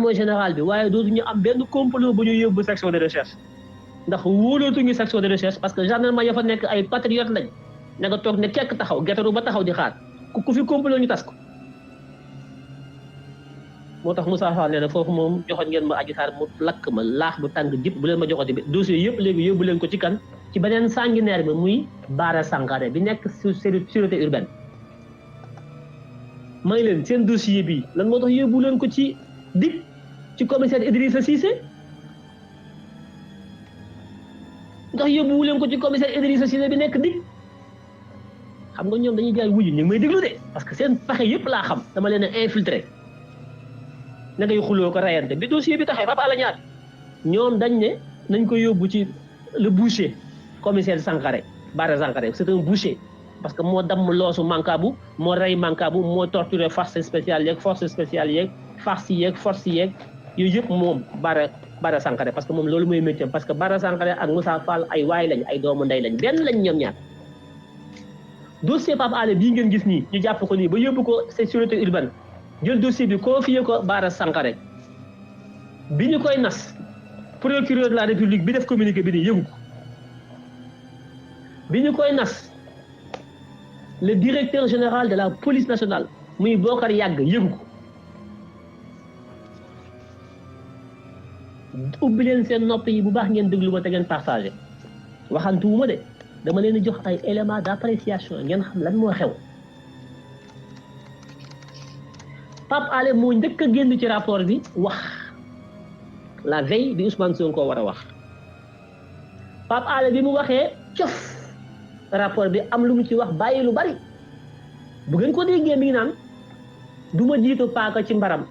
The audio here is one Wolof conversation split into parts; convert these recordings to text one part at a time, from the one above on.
mooy général bi waaye dootuñu am benn complot bu ñu yóbbu section de recherche ndax wóolootuñu section de recherche parce que gendarme ya fa nekk ay patriote lañ na nga toog ne kekk taxaw getaru ba taxaw di xaar ku fi complot ñu tas ko moo tax Moussa Fall nee na foofu moom joxoon ngeen ma Adji Sarr mu lakk ma laax bu tàng jëpp bu leen ma joxoti bi dossier yëpp léegi yóbbu leen ko ci kan ci beneen sanguinaire bi muy Bara Sankaré bi nekk sûreté urbaine may leen seen dossier bi lan moo tax yóbbu leen ko ci DIC ci commissaire Idrissa Cissé ndax yóbbu leen ko ci commissaire Idrissa Cissé bi nekk DIC xam nga ñoom dañuy jaay wuju ñu ngi may déglu de parce que seen pexe yëpp laa xam dama leen a infiltré na ngay xuloo ko rayante bi dossier bi taxee Pape Alé Niang ñoom dañ ne nañ ko yóbbu ci le boucher commissaire Sankaré Bara Sankaré c'est un boucher parce que moo damm loosu Mancabou moo rey Mancabou moo torturé force spéciale yeeg force spéciale yeeg farce yeeg force yeeg yooyu yëpp moom Bara Sankaré parce que moom loolu mooy métier parce que Bara Sankaré ak Moussa Fall ay waay lañ ay doomu ndey lañ benn lañ ñoom ñaar dossier Pape Alé bii ngeen gis nii ñu jàpp ko nii ba yóbbu ko sécurité urbaine jël dossier bi confié ko Bara Sankaré bi ñu koy nas procureur de la république bi def communiqué bi nii yëgu ko bi ñu koy nas le directeur général de la police nationale muy Bokar Yàgg yëgu ko ubbi leen seen nopp yi bu baax ngeen déglu ma te ngeen partagé waxantuwuma de dama leen di jox ay éléments d'appréciation ngeen xam lan moo xew Pape Alé moo njëkk a génn ci rapport bi wax la veille bi Ousmane Sonko war a wax Pape Alé bi mu waxee cof rapport bi am lu mu ci wax bàyyi lu bari bu ngeen ko déggee mi ngi naan du ma jiitu paaka ci mbaram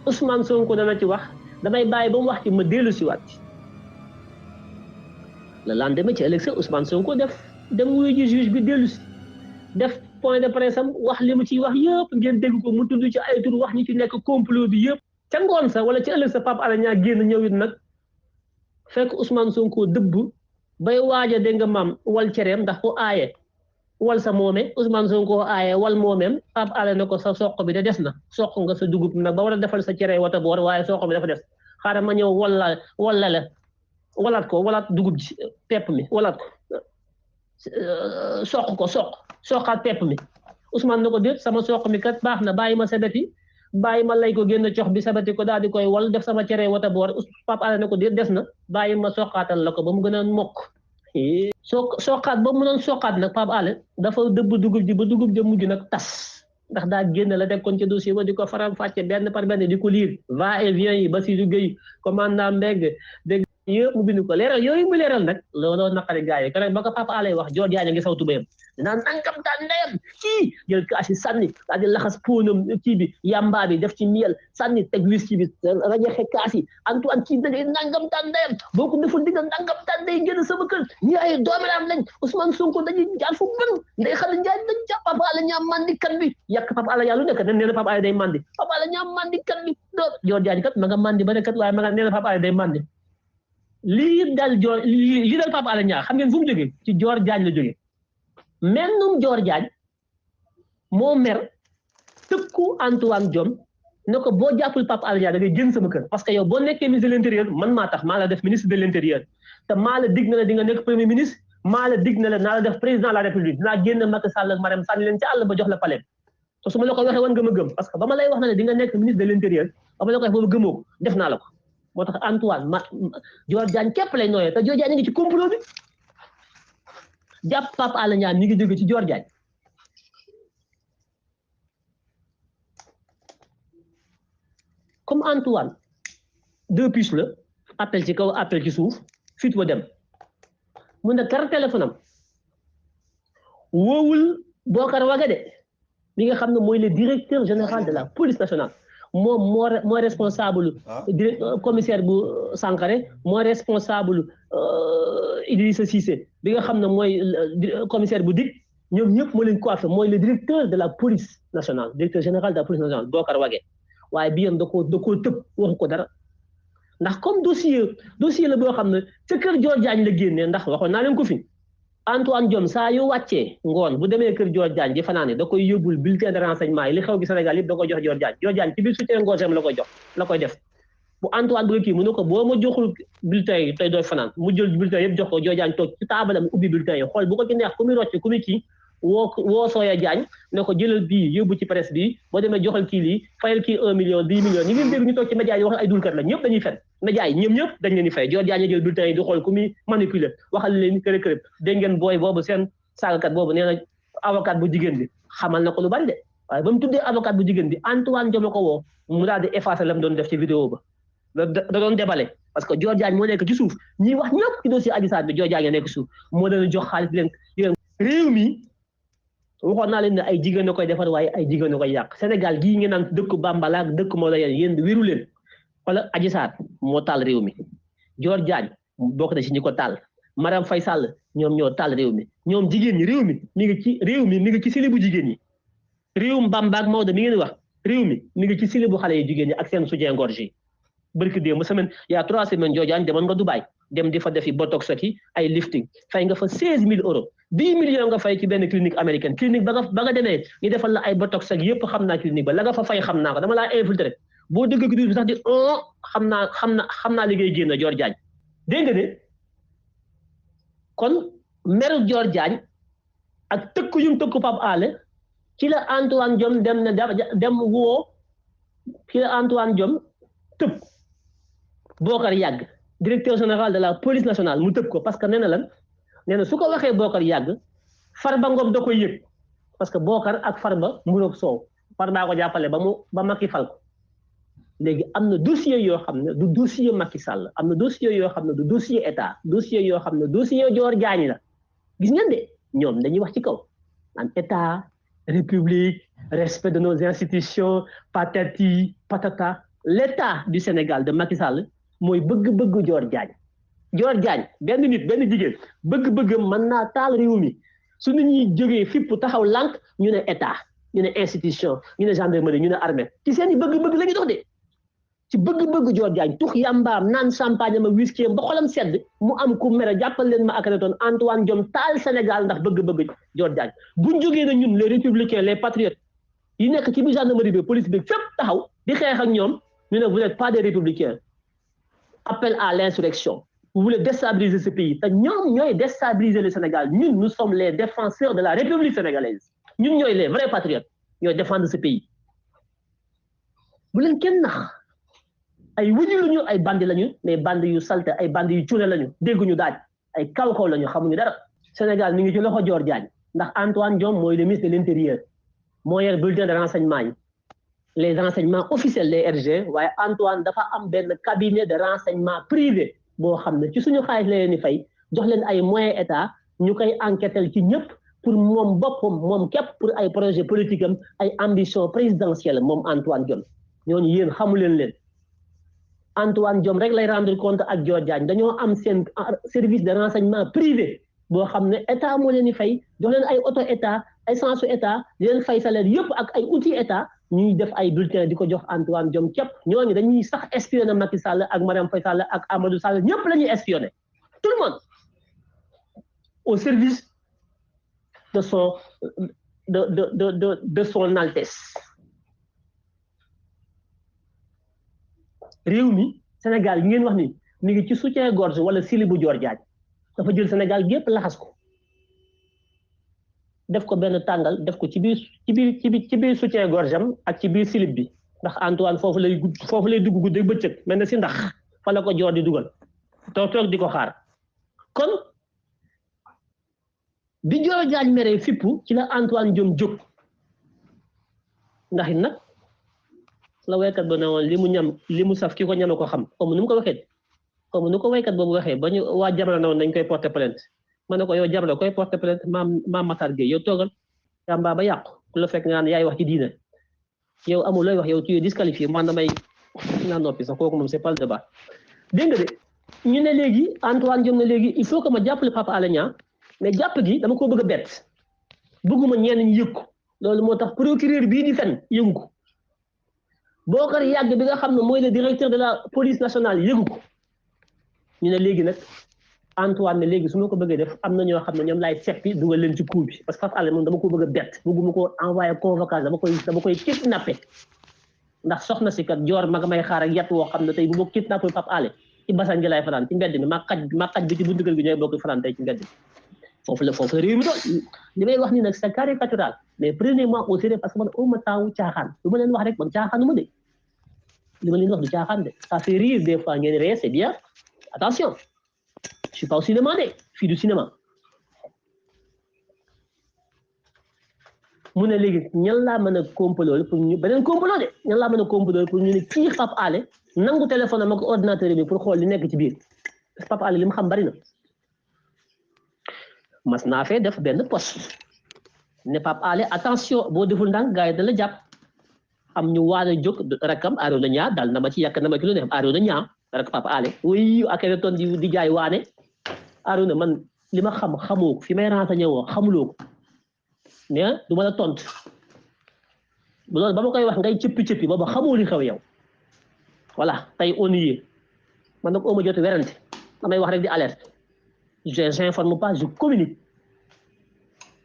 Ousmane Sonko dana ci wax damay bàyyi ba mu wax ci ma dellu si waat le lendemain ci ëllëg sa Ousmane Sonko dem wuyu ji juge bi dellu si def point de presse am wax li mu ciy wax yëpp ngeen dégg ko mu tudd ci ay tur wax ñi ci nekk complot bi yëpp ca ngoon sa wala ci ëllëg sa Pape Alé Niang génn ñëw it nag fekk Ousmane Sonko dëbb bay waaja dégg nga maam wal cereem ndax ku aaye wal sa moome Ousmane Sonko aaye wal moomeem Pape Alé ne ko sa soq bi de des na soq nga sa dugub nag ba war a defal sa cere wata boor waaye soq bi dafa des xaaral ma ñëw wala la walaat ko walaat dugub ji pepp mi walaat ko soqaat pepp mi Ousmane na ko déet sama soq mi kat baax na bàyyi ma sebeti bàyyi ma lay ko génn cox bi sebeti ko daal di koy wal def sama cere wata boor Pape Alé na ko déet des na bàyyi ma soqaatal la ko ba mu gën a mokk soqaat ba mu doon soqaat nag Pape Alé dafa dëbb dugub ji ba dugub ji mujj nag tas ndax daa génn la tekkoon ci dossier ba di ko faram fàcce benn par benn di ko liir va et vient yi Bassirou Gueye commandant Mbengue dégg yëpp mu bind ko leeral yooyu mu leeral nag looloo naqari gars yi keroog ba ko Pape Alé wax Dior Diagne ngi saw tubéyam dinaa nangam daan ndeyam kii jël kaasi sànni daal di laxas póonam kii bi yamba bi def ci miel sànni teg whisky bi rajaxe kaasi Antoine kii da ngay nangam daan ndeyam boo ko deful digga nangam daan ndey génn sama kër ñi ay doomilaam lañ Ousmane Sonko dañuy jaar fu bon ndey xale njaay dañ jàpp Pape Alé Niang mandikat bi yàq Pape Alé yàlla lu nekk nee na Pape Alé day mandi Pape Alé Niang mandikat bi Dior Diagne kat ma nga mandi ba ne kat waaye ma nga nee na Pape Alé day mandi lii dal Pape Alé Niang xam ngeen fu mu jógee ci Dior Diagne la jógee mennum Dior Diagne moo mer tëkku Antoine Diome ne ko boo jàppul Pape Alé Niang da ngay génn sama kër parce que yow boo nekkee ministre de l'intérieur man maa tax maa la def ministre de l'intérieur te maa la dig na la di nga nekk premier ministre maa la dig na la naa la def président de la république dinaa génn Macky Sall ak Marème sànni leen ci àll ba jox la palais te su ma la ko waxee woon nga ma gëm parce que ba ma lay wax na ne di nga nekk ministre de l'intérieur ba ma la ko wax boobu gëmoo ko def naa la ko moo tax Antoine Dior Diagne képp lay nooyee te Dior Diagne ngi ci complot bi jàpp Pape Alé Niang mi ngi jóge ci Dior Diagne comme Antoine deux puces la appel ci kaw appel ci suuf fit wa dem mun na kar téléphone am woowul Bokar Waga de mi nga xam ne mooy le directeur général de la police nationale moom mooy responsable commissaire bu Sankaré mooy responsable Idrissa Cissé bi nga xam ne mooy commissaire bu DIC ñoom ñëpp moo leen coiffé mooy le directeur de la police nationale directeur général de la police nationale Bokar Waga waaye bi yéen da koo tëb waxu ko dara ndax comme dossier la boo xam ne ca kër Dior Diagne la génnee ndax waxoon naa leen ko fi Antoine Diome saa yu wàccee ngoon bu demee kër Dior Diagne di fanaane da koy yóbbul bulletin de renseignement yi li xew gi Sénégal yëpp da koy jox Dior Diagne ci biir soutien ngooseem la koy def bu Antoine bëgg kii mu ne ko boo ma joxul bulletin yi tey dooy fanaan mu jël bulletin yëpp jox ko Joe Diagne toog ci taabalam ubbi bulletin yi xool bu ko ci neex ku muy rocc ku muy kii woo Sooya Diagne ne ko jëlal bii yóbbu ci presse bi boo demee joxal kii lii fayal kii 1 million 10 millions ñi ngeen dégg ñu toog ci média yi wax ay dulkat la ñëpp dañuy fen média yi ñëpp dañ leen di fay Joe Diagne jël bulletin yi di xool ku muy manipuler waxal leen kërë kërë dégg ngeen booy boobu seen saagakat boobu nee na avocat bu jigéen bi xamal na ko lu bari de waaye ba mu tuddee avocat bu jigéen bi Antoine Diome ko woo mu daal di effacer la mu doon def ci vidéo ba da doon débale parce que Joe Diagne moo nekk ci suuf ñi wax ñëpp ci dossier Adji Sarr bi Joe Diagne nekk suuf moo leen jox xaalis leen réew mi waxoon naa leen ne ay jigéen a koy defar waaye ay jigéen a koy yàq Sénégal gii ngeen naan dëkk Bambala ak dëkk moo la yéen wéru leen wala Adji Sarr moo taal réew mi Joe Diagne bokk na ci ñi ko taal Marème Faye Sall ñoom ñoo taal réew mi ñoom jigéen ñi réew mi mi ngi ci réew mi mi ngi ci silibu jigéen ñi réewum Bamba ak Maodo mi ngeen wax réew mi mi ngi ci silibu xale yi jigéen ñi ak seen soutien-gorge yi barki démb semaine il y a 3 semaines Joe Diagne demoon nga Dubaï dem di fa defi botox ak ay lifting fay nga fa 16000 euros 10 millions nga fay ci benn clinique américaine clinique ba nga demee ñu defal la ay botox ak yëpp xam naa clinique ba la nga fa fay xam naa ko dama laa infiltré boo dëgg gi bi sax di xam naa liggéey génn Joe Diagne dégg nga ne kon meru Joe Diagne ak tëkku yum tëkku Pape Alé ci la Antoine Diome dem woo ci la Antoine Diome tëb Bokar Yàgg directeur général de la police nationale mu tëb ko parce que nee na lan nee na su ko waxee Bokar Yàgg Farba Ngom da koy yëg parce que Bokar ak Farba mburoog soow Farba ko jàppale ba Macky fal ko léegi am na dossier yoo xam ne du dossier Macky Sall am na dossier yoo xam ne du dossier état dossier yoo xam ne dossier Dior Diagne la gis ngeen de ñoom dañuy wax ci kaw naan état république respect de nos institutions patati patata l'état du Sénégal de Macky Sall mooy bëgg-bëgg Dior Diagne benn nit benn jigéen bëgg-bëgg mën naa taal réew mi su nit ñi jógee fipp taxaw lànk ñu ne état ñu ne institution ñu ne gendarmerie ñu ne armée ci seen i bëgg-bëgg la ñuy dox de ci bëgg-bëgg Dior Diagne tux yàmbaam naan champagne ma whisky ba xolam sedd mu am ku mere jàppal leen ma Akhenaton Antoine Diome taal Sénégal ndax bëgg-bëgg Dior Diagne buñ jógee na ñun les républicains les patriotes yi nekk ci biir gendarmerie bi police bi fépp taxaw di xeex ak ñoom ñu ne vous n'êtes pas des républicains appel à l'insurrection vous voulez déstabiliser ce pays te ñoom ñooy déstabiliser le Sénégal ñun nous sommes les défenseurs de la République sénégalaise ñun ñooy les vrais patriotes ñooy défendre ce pays bu leen kenn nax ay wuju lañu ay bandi lañu mais bandi yu salte ay bandi yu cuune lañu dégguñu daaj ay kaw lañu xamuñu dara Sénégal mi ngi ci loxo Dior Diagne ndax Antoine Diome mooy le ministre de l'intérieur moo yor bulletin de renseignement yi les renseignements officiels les RG waaye Antoine dafa am benn cabinet de renseignement privé boo xam ne ci suñu xaalis la leen di fay jox leen ay moyens état ñu koy enquêter ci ñëpp pour moom boppam moom képp pour ay projet politique am ay ambition présidentielle moom Antoine Diome ñooñu yéen xamu leen Antoine Diome rek lay rendre compte ak Dior Diagne dañoo am seen service de renseignement privé boo xam ne état moo leen di fay jox leen ay auto état ay sensu état di leen fay salaire yëpp ak ay outils état ñuy def ay bulletins di ko jox Antoine Diome képp ñooñu dañuy sax espionner Macky Sall ak Marème Faye Sall ak Amadou Sall ñëpp la ñuy espionner tout le monde au service de son de son Altesse réew mi Sénégal yi ngeen wax ni mi ngi ci soutien-gorge wala silibu Dior Diagne dafa jël Sénégal gépp laxas ko def ko benn tàngal def ko ci biir soutien-gorge am ak ci biir silib bi ndax Antoine foofu lay dugg guddi bëccëg mel na si ndax fa la ko Dior di dugal toog di ko xaar kon bi Dior Diagne meree fippu ci la Antoine Diome jóg ndax it nag la waykat ba ne woon li mu saf ki ko ñame ko xam comme nu mu ko waxee comme nu ko waykat boobu waxee ba ñu waa Jamra na woon dañ koy porter plainte ma ne ko yow Jamra koy porter plainte maam Matar Gueye yow toogal yàmbaa ba yàqu ku la fekk nga naan yaay wax ci diine yow amul looy wax yow tu es disqualifié man damay naa noppi sax kooku moom c'est pas le débat dégg nga de ñu ne léegi Antoine Diome ne léegi il faut que ma jàppale Pape Alé Niang mais jàpp gi dama ko bëgg a bett bëgguma ñenn ñi yëg ko loolu moo tax procureur bii di fen yëngu ko Bokar Yàgg bi nga xam ne mooy le directeur de la police nationale yëgu ko ñu ne léegi nag Antoine ne léegi su ma ko bëggee def am na ñoo xam ne ñoom laay seppi dugal leen ci coup bi parce que Pape Alé moom dama ko bëgg a bett bëgguma ko envoyé convocation dama koy kidnappé ndax soxna si kat joor ma nga may xaar ak yat woo xam ne tey bu ma kidnappé Pape Alé ci basan gi lay fanaan ci mbedd mi ma xaj bi ci buntu kër gi ñooy bokk fanaan tey ci mbedd mi foofu la réew mi doon li may wax ni nag c'est caricatural mais prenez-moi au sérieux parce que man au ma temps caaxaan lu ma leen wax rek man caaxaanu ma de li ma leen wax du caaxaan de ça fait rire des fois ngeen ree c'est bien attention je suis pas au cinéma de fii du cinéma mu ne léegi ñan laa mën a complot pour ñu beneen complot de ñan laa mën a complot pour ñu ne kii Pape Alé nangu téléphone am ak ordinateur bi pour xool li nekk ci biir Pape Alé li mu xam bari na mas naa fee def benn poste ne Pape Alé attention boo deful ndànk gars yi da la jàpp am ñu waaj a jóg rakam Arouna Niang dal na ma ci yàq na ma ci lu ne Arouna Niang rak Pape Alé oui ak ton di jaay waane Arouna man li ma xam xamoo ko fi may renseigné woo xamuloo ko mais du ma la tontu loolu ba ma koy wax ngay cëppi booba xamoo li xew yow voilà tey on y est man nag oo ma jot werante damay wax rek di alerte j'informe pas je communique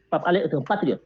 Pape Alé est un patriote